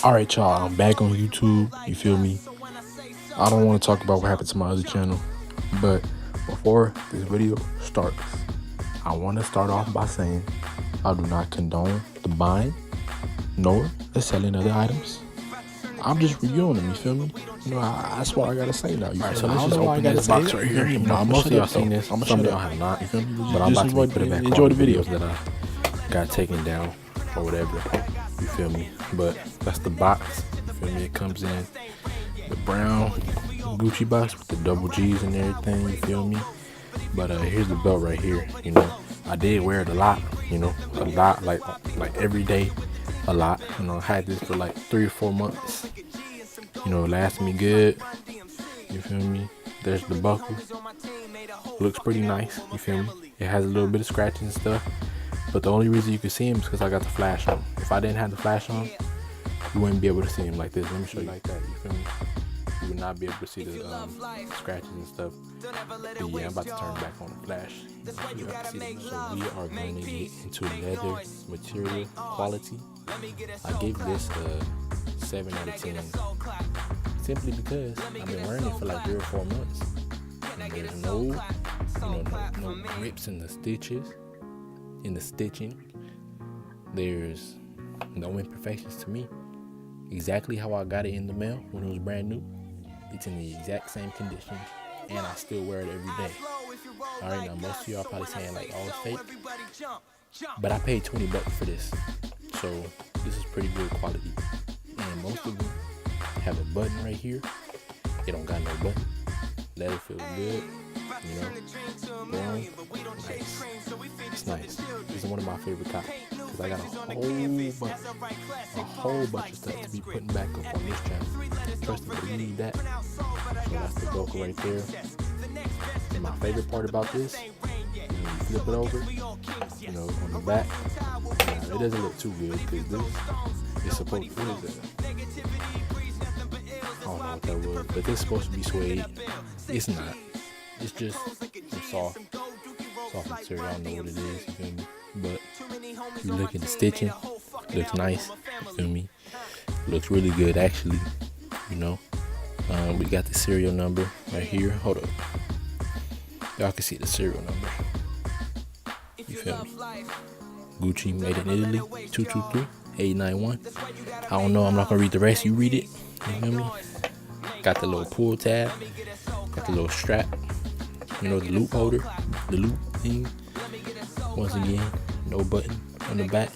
Alright, y'all, I'm back on YouTube. You feel me? I don't want to talk about what happened to my other channel, but before this video starts, I want to start off by saying I do not condone the buying nor the selling of the items. I'm just reviewing them, you feel me? You know, that's what I gotta say now. You Alright, feel so me? let's just open this box right here. You Now, know, most of y'all seen seen this, some of y'all have not. You feel me? But I'm about to put it back enjoy on the video. videos that I got taken down or whatever. You feel me? But that's the box. You feel me? It comes in the brown Gucci box with the double G's and everything. You feel me? But here's the belt right here. You know, I did wear it a lot. You know, a lot, like every day, a lot. You know, I had this for like 3 or 4 months. You know, it lasted me good. You feel me? There's the buckle. Looks pretty nice. You feel me? It has a little bit of scratches and stuff. But the only reason you can see him is because I got the flash on. If I didn't have the flash on, you wouldn't be able to see him like this. Let me show you like that. You feel me? You would not be able to see the scratches and stuff. But yeah, I'm about to turn back on the flash. So we are going to get into leather material quality. I give this a 7 out of 10. Simply because I've been wearing it for like 3 or 4 months. And there's no rips in the stitches, in the stitching. There's no imperfections to me. Exactly how I got it in the mail when it was brand new. It's in the exact same condition, and I still wear it every day. All right, now most of y'all probably saying like, "Oh, it's fake," but I paid $20 for this, so this is pretty good quality. And most of them have a button right here. It don't got no button. Leather feels good, you know. Boom, nice. It's nice. This is one of my favorite copies because I got a whole bunch of stuff to be putting back up on this channel. Trust me, you need that. So that's the buckle right there. And my favorite part about this, when you flip it over, you know, on the back, it doesn't look too good because this is supposed to, what is it? I don't know what that was, but this is supposed to be suede. It's not. It's just some soft material. I don't know what it is, you feel me? But if you look at the stitching, looks nice, you feel me? Looks really good actually, you know. We got the serial number right here. Hold up. Y'all can see the serial number. You feel me? Gucci made in Italy, 223891. I don't know, I'm not gonna read the rest, you read it. You feel me? Got the little pull tab, got the little strap, you know, the loop holder, the loop thing. Once again, no button on the back,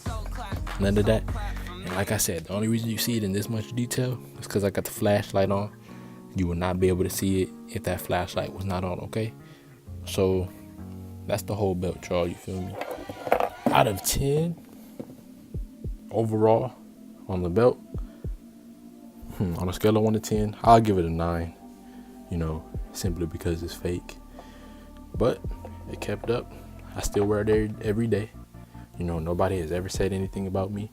none of that. And like I said, the only reason you see it in this much detail is because I got the flashlight on. You will not be able to see it if that flashlight was not on, okay? So that's the whole belt, y'all, you feel me? Out of 10 overall on the belt, on a scale of 1 to 10, I'll give it a 9, you know, simply because it's fake. But it kept up. I still wear it every day. You know, nobody has ever said anything about me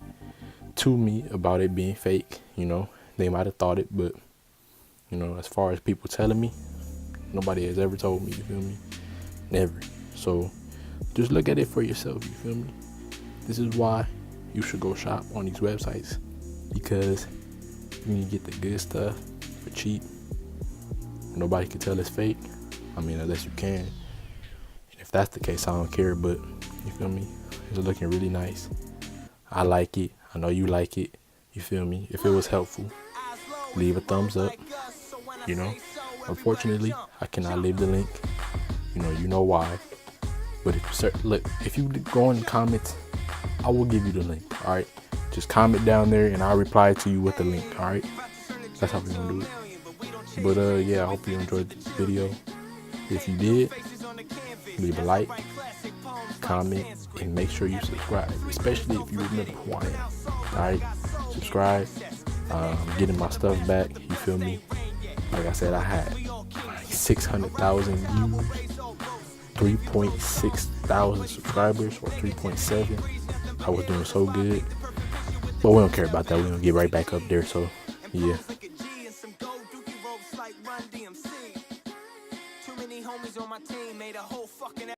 about it being fake. You know, they might have thought it, but you know, as far as people telling me, nobody has ever told me, you feel me? Never. So just look at it for yourself, you feel me? This is why you should go shop on these websites, because you can get the good stuff for cheap. Nobody can tell it's fake. I mean, unless you can. And if that's the case, I don't care, but you feel me? It's looking really nice. I like it. I know you like it. You feel me? If it was helpful, leave a thumbs up. You know, unfortunately, I cannot leave the link. You know why. But if you go in the comments, I will give you the link. All right, just comment down there, and I'll reply to you with the link. All right, that's how we're gonna do it. But yeah, I hope you enjoyed this video. If you did, leave a like, comment, and make sure you subscribe, especially if you remember who I am. All right, subscribe. Getting my stuff back. You feel me? Like I said, I had 600,000 views, 3.6 thousand subscribers, or 3.7. I was doing so good, but we don't care about that. We're gonna get right back up there. So yeah. Too many homies on my team made a whole fucking